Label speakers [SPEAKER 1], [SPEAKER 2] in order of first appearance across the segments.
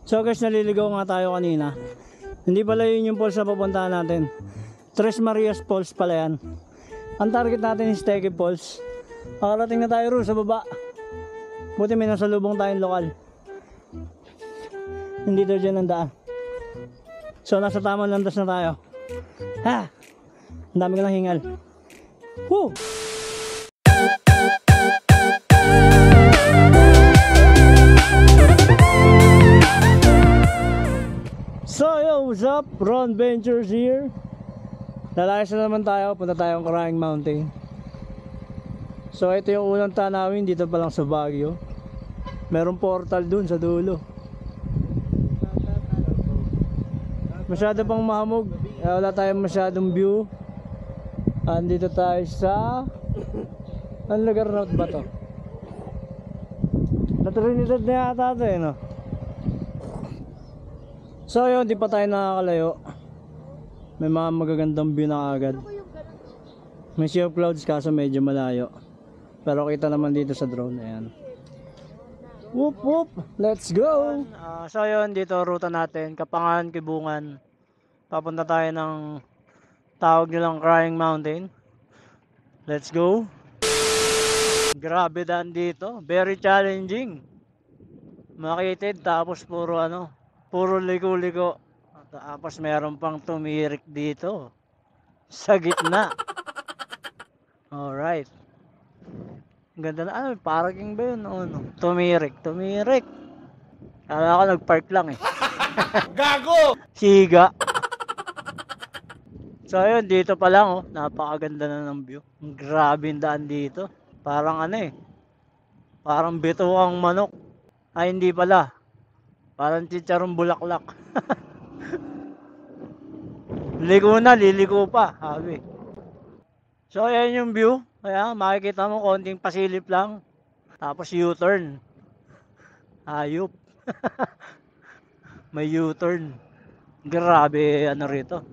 [SPEAKER 1] So guys, naliligaw nga tayo kanina. Hindi pala yun yung falls na papuntahan natin. Tres Marias Falls pala yan. Ang target natin is Teke Falls. Makarating na tayo roon sa baba. Buti may nasalubong tayong lokal. Hindi daw dyan ang daan. So nasa tamang landas na tayo. Ha! Ang dami ko ng hingal. Woo! So yo, what's up? Ron Ventures here. Lalayas na naman tayo. Punta tayong Crying Mountain. So ito yung unang tanawin dito pa lang sa Baguio. Merong portal dun sa dulo. Masyado pang mahamog. Wala tayong masyadong view. Andito tayo sa ang lugar na ba to? Na Trinidad na yata ito eh, no? So yun, di pa tayo nakakalayo. May mga magagandang view na agad. May sea of clouds kaso medyo malayo. Pero kita naman dito sa drone. Ayan. Whoop whoop, let's go! So yun, dito ruta natin, Kapangan, Kibungan. Papunta tayo ng tawag nilang Crying Mountain. Let's go! Grabe daan dito, very challenging. Makitid tapos puro puro liko-liko. Tapos meron pang tumirik dito sa gitna. Alright. Ganda na, parking ba yun? Tumirik. Kala ko nagpark lang eh. Gago! Siga. So ayun, dito pa lang napakaganda na ng view. Grabe yung daan dito. Parang parang bituang manok. Ay hindi pala. Parang chicharong bulaklak. Liliko pa, sabi. So ayan yung view. Kaya makikita mo konting pasilip lang. Tapos U-turn. Ayop. May U-turn. Grabe rito.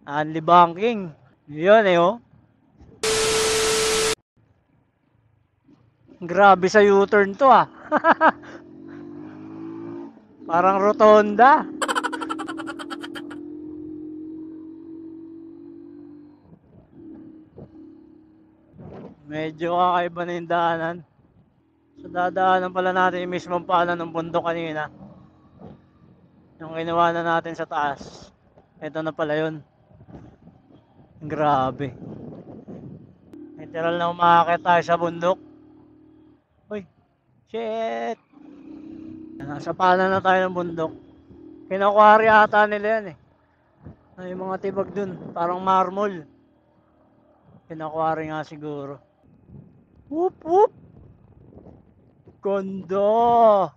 [SPEAKER 1] Only banking. Yun Grabe sa U-turn to Parang rotonda. Medyo kakaiba na yung daanan. So dadaanan pala natin yung mismong paanan ng bundok kanina. Yung ginawa na natin sa taas. Ito na pala yun. Grabe. Literal na umakakit tayo sa bundok. Uy, shit! Nasa paanan na tayo ng bundok. Kinakwari ata nila yan Ay mga tibag dun, parang marmol. Kinakwari nga siguro. Whoop whoop! Ganda!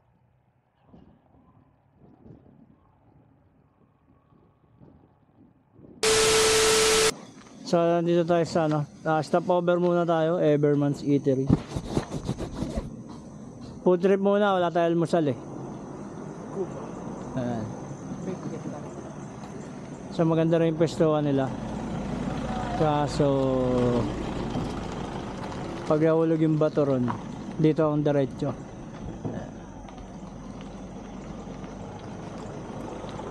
[SPEAKER 1] So nandito tayo sa stopover muna tayo, Everman's Eatery. Food trip muna, wala tayo almusal Ayan. So maganda rin yung pwestuhan nila. Kaso pag nahulog yung bato ron, dito akong diretso.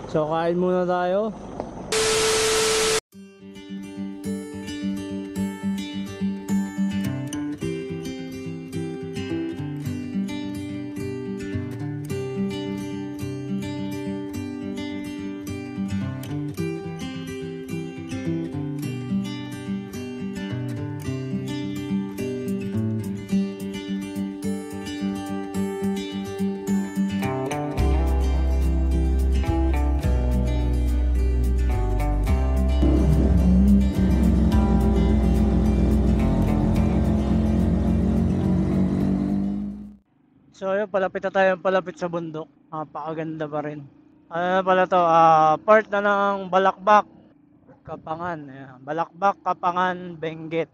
[SPEAKER 1] So kain muna tayo. So yun, palapit na tayo sa bundok. Napakaganda pa rin. Ano na pala to? Part na ng Balakbak, Kapangan. Ayan. Balakbak, Kapangan, Benguet.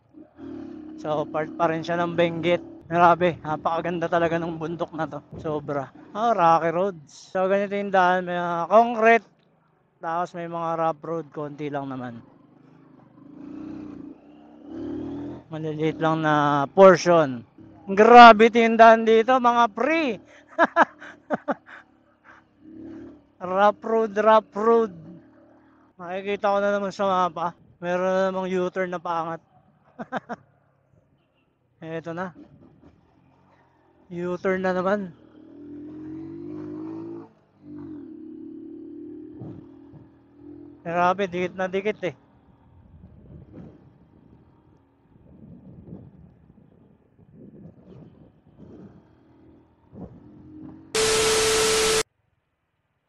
[SPEAKER 1] So part pa rin siya ng Benguet. Grabe, napakaganda talaga ng bundok na to. Sobra. Rocky roads. So ganito yung daan. May concrete. Tapos may mga rough road. Konti lang naman. Maliliit lang na portion. Grabe tindahan dito, mga pre. Rough road, rough road. Makikita ko na naman sa mapa. Meron na namang U-turn na paangat. Eto na. U-turn na naman. Grabe, dikit na dikit eh.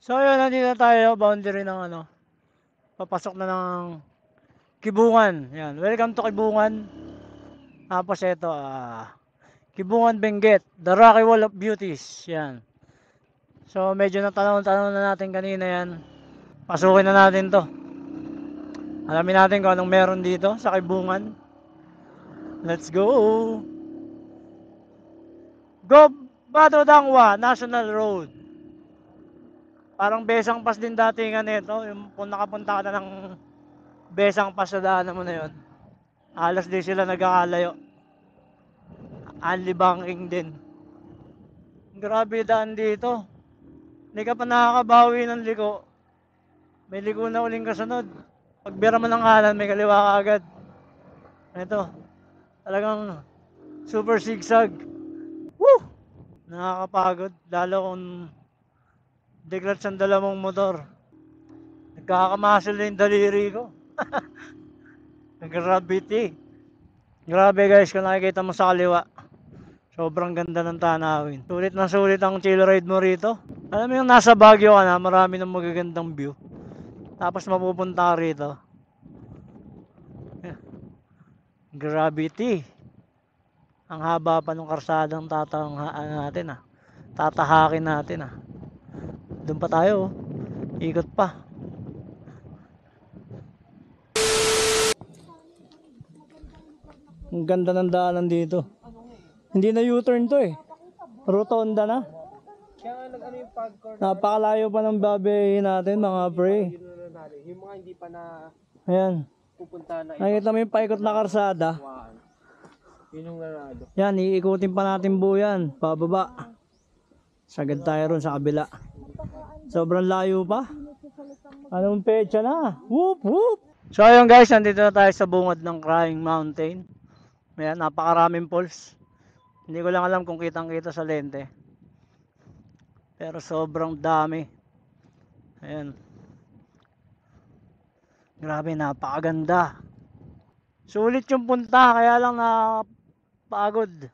[SPEAKER 1] So yun, nandito na tayo. Boundary ng ano. Papasok na ng Kibungan. Yan. Welcome to Kibungan. Tapos ito, Kibungan Benguet. The Rocky Wall of Beauties. Yan. So medyo natanong-tanong na natin kanina yan. Pasukin na natin to. Alamin natin kung anong meron dito sa Kibungan. Let's go! Go Bato Dangwa National Road. Parang Besang Pass din datingan nito. Yung kung nakapunta ka na ng Besang Pass sa daanan mo na yun. Alas din sila nagkakalayo. Only banking din. Grabe daan dito. Hindi ka pa nakakabawi ng liko. May liko na uling kasunod. Pag bira mo ng kanan, may kaliwa ka agad. Ito. Talagang super zigzag. Woo! Nakakapagod. Lalo kung declutch ang dala mong motor. Nagkakamasil na yung daliri ko. Gravity. Grabe guys, kung nakikita mo sa kaliwa. Sobrang ganda ng tanawin. Sulit na sulit ang chill ride mo rito. Alam mo yung nasa Baguio ka na, marami ng magagandang view. Tapos mapupunta ka rito. Gravity. Ang haba pa ng karsadang natin tatahakin natin Doon pa tayo ikot pa. Ang ganda ng daanan dito. Hindi na U-turn to eh. Rotonda na. Napakalayo pa ng babayin natin mga pre.
[SPEAKER 2] Yung mga hindi pa na
[SPEAKER 1] Ayan.
[SPEAKER 2] pupunta na
[SPEAKER 1] Nakikita mo yung paikot na karsada.
[SPEAKER 2] yun yung nanalo.
[SPEAKER 1] Yan, iikutin pa natin buo yan. Pababa. Sagad tayo ron sa kabila. Sobrang layo pa. Anong pecha na? Whoop whoop! So ayun guys, nandito na tayo sa bungad ng Crying Mountain. Ayan, napakaraming falls. Hindi ko lang alam kung kitang kita sa lente. Pero sobrang dami. Ayan. Grabe, napakaganda. Sulit yung punta, kaya lang napagod.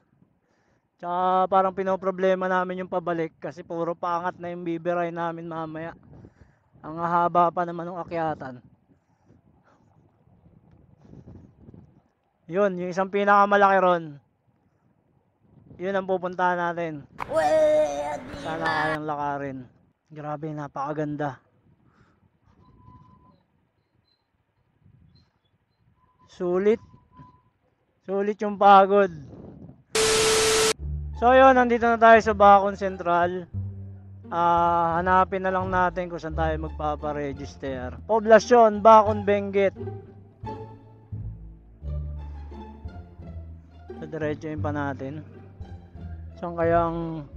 [SPEAKER 1] Tsaka parang pinoproblema namin yung pabalik kasi puro paangat na yung bibiray namin mamaya. Ang haba pa naman ng akyatan. Yun, yung isang pinakamalaki ron. Yun ang pupuntahan natin. Sana kayang lakarin. Grabe, napakaganda. Sulit. Sulit yung pagod. So yun, nandito na tayo sa Bacon Central. Hanapin na lang natin kung saan tayo magpaparegister. Poblasyon, Bacon, Benguet. So diretsuin pa natin. Saan kayang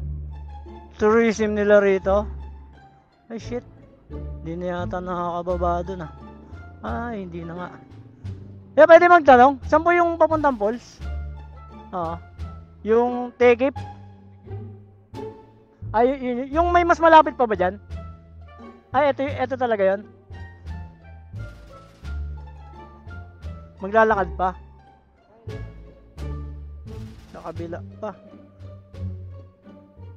[SPEAKER 1] tourism nila rito? Ay shit. Hindi na yata nakakababa dun Ay, hindi na nga. Yeah, pwede magtanong, saan po yung papuntang falls? Yung Tekip? Ay, yung may mas malapit pa ba dyan? Ay, ito talaga yon. Maglalakad pa. Sa kabila pa.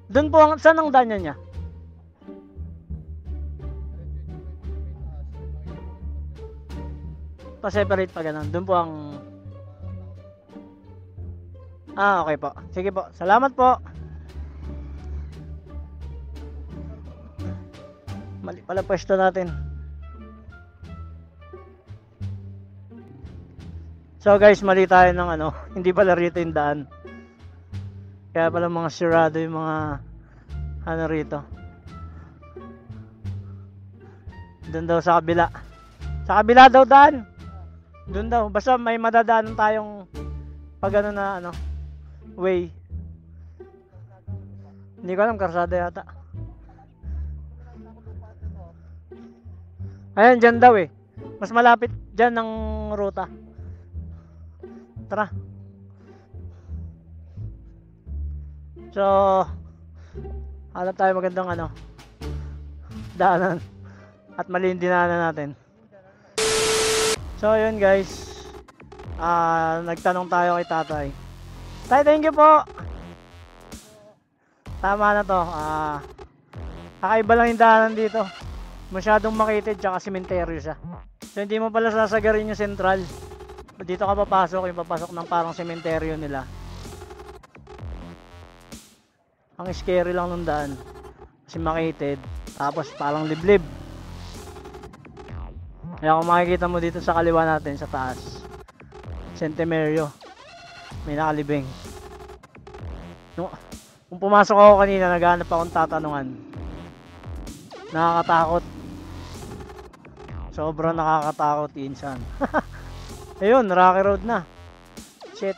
[SPEAKER 1] Doon po, saan ang daan niya? Pa-separate pa ganun. Doon po ang... okay po. Sige po. Salamat po. Mali pala pwesto natin. So guys, mali tayo ng hindi pala rito yung daan. Kaya pala mga sirado yung mga rito. Doon daw sa kabila. Sa kabila daw daan. Doon daw. Basta may madadaanan tayong pag way. Hindi ko alam, karsada yata. Ayan, dyan daw eh. Mas malapit dyan ng ruta. Tara. So, hanap tayo magandang ano, daanan. At mali yung dinaanan natin. So, yun guys. Nagtanong tayo kay tatay. Tay, thank you po. Tama na to. Kakaiba lang yung daanan dito. Masyadong makitid tsaka sementeryo siya. So hindi mo pala sasagarin yung sentral. Dito ka papasok, yung papasok ng parang sementeryo nila. Ang scary lang nung daan. Kasi makitid. Tapos parang liblib. Kaya kung makikita mo dito sa kaliwa natin sa taas, Centenario, may nakalibing. Kung pumasok ako kanina, naghahanap akong tatanungan. Nakakatakot. Sobrang nakakatakot, insan. Ayun, Rocky Road na. Shit.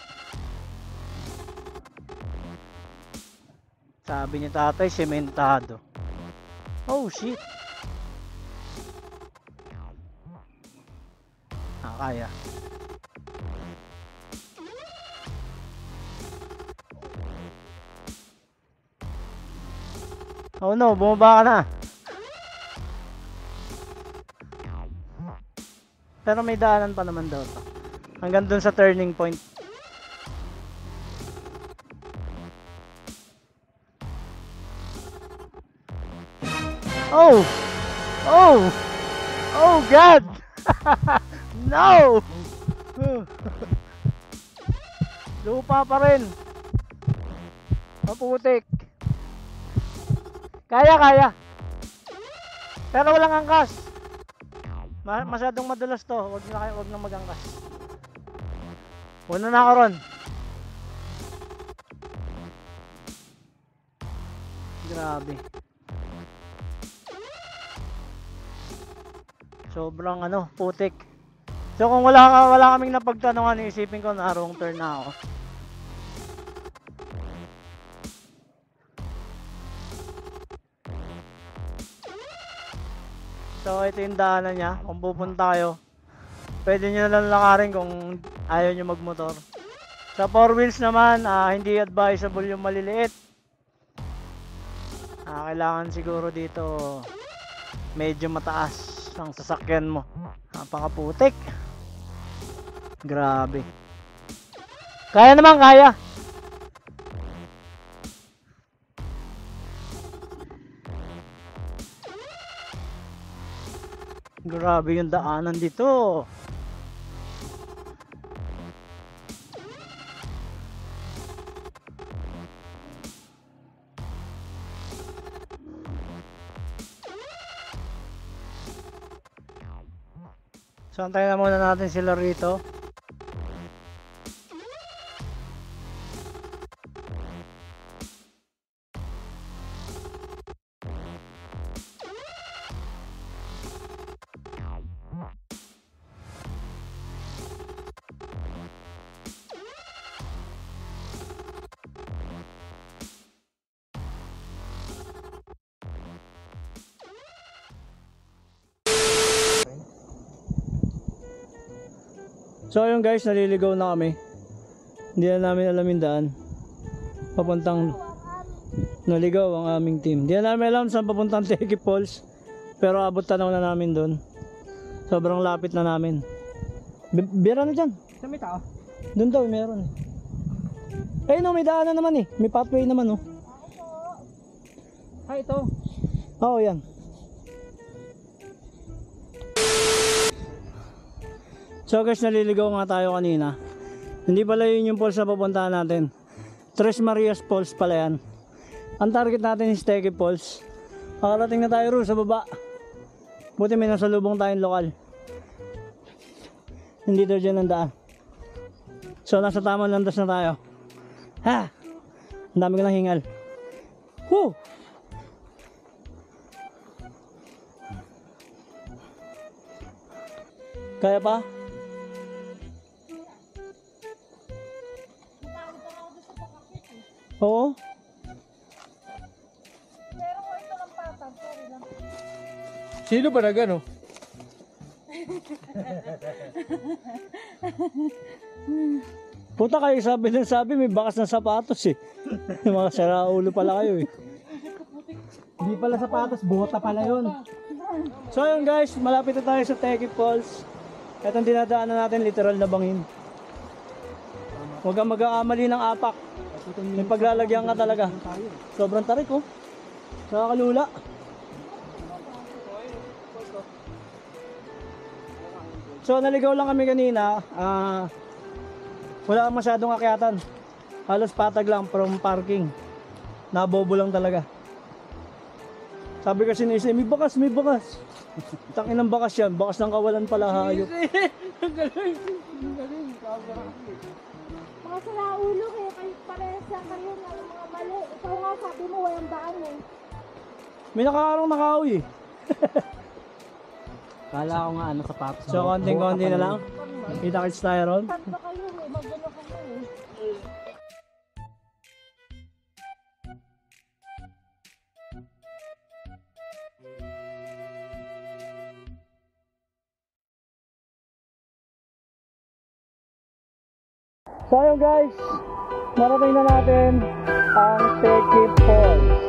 [SPEAKER 1] Sabi ni tatay, sementado. Oh shit. Kaya. Oh no, bumaba ka na. Pero may daanan pa naman daw to. Hanggang dun sa turning point. Oh! Oh! Oh God! No! Lupa pa rin. Maputik. Kaya. Pero walang angkas. Masyadong madulas to. Wag na magangkas. Una na ako ron. Grabe. Sobrang putik. So kung wala kaming napagtanungan, iisipin ko na wrong turn na ako. So ito yung daanan niya. Kung pupunta kayo, pwede nyo na lang lakarin kung ayaw nyo magmotor. Sa 4 wheels naman, hindi advisable yung maliliit. Kailangan siguro dito medyo mataas ang sasakyan mo. Napakaputik. Grabe. Kaya naman, kaya. Grabe yung daanan dito. So antayin na muna natin sila rito. So ayun guys, naliligaw na kami. Hindi na namin alam yung daan. Papuntang naligaw ang aming team. Hindi na namin alam saan papuntang Teki Falls. Pero abot tanaw na namin doon. Sobrang lapit na namin. Bira na dyan.
[SPEAKER 2] Sa may tao?
[SPEAKER 1] Doon daw meron. Ayun no, may daanan naman eh. May pathway naman oh.
[SPEAKER 2] Ito.
[SPEAKER 1] Oo, yan. So guys, naliligaw nga tayo kanina. Hindi pala yun yung falls na pupuntahan natin. Tres Marias Falls pala yan. Ang target natin is Teki Falls. Makarating na tayo ro sa baba. Buti may nasalubong tayong lokal. Hindi daw dyan ang daan. So nasa tamang landas na tayo. Ha! Ang dami ko lang hingal. Woo! Kaya pa? Oo.
[SPEAKER 3] Pero ito lang patag, sorry lang.
[SPEAKER 2] Sino ba nagano?
[SPEAKER 1] Puta kayo sabi ng sabi, may bakas ng sapatos eh. Mga saraulo pala kayo eh.
[SPEAKER 3] Hindi pala sapatos, bota pala yun.
[SPEAKER 1] So ayun guys, malapit na tayo sa Teki Falls. Itong dinadaanan natin, literal na bangin. Huwag kang mag-aamali ng apak. May paglalagyan ka talaga. Sobrang tarik oh. Nakakalula. So naligaw lang kami kanina. Wala masyadong akyatan. Halos patag lang from parking. Nabobo lang talaga. Sabi kasi ni Isay, may bakas, may bakas. Tangin ng bakas yan. Bakas ng kawalan pala hayop.
[SPEAKER 2] Ang galing. Ang galing.
[SPEAKER 4] Mga saraulo kayo, kayo parehas lang kayo ng mga mali. Ikaw nga sabi mo walang daan eh.
[SPEAKER 1] May nakakarang nakahoy eh.
[SPEAKER 3] Kala ko nga ano sapatos.
[SPEAKER 1] So konting-konti na lang. Kita-kits tayo ron.
[SPEAKER 4] Saan ba kayo eh? Magulo ka mo eh.
[SPEAKER 1] So ayun guys, narating na natin ang Teki Falls.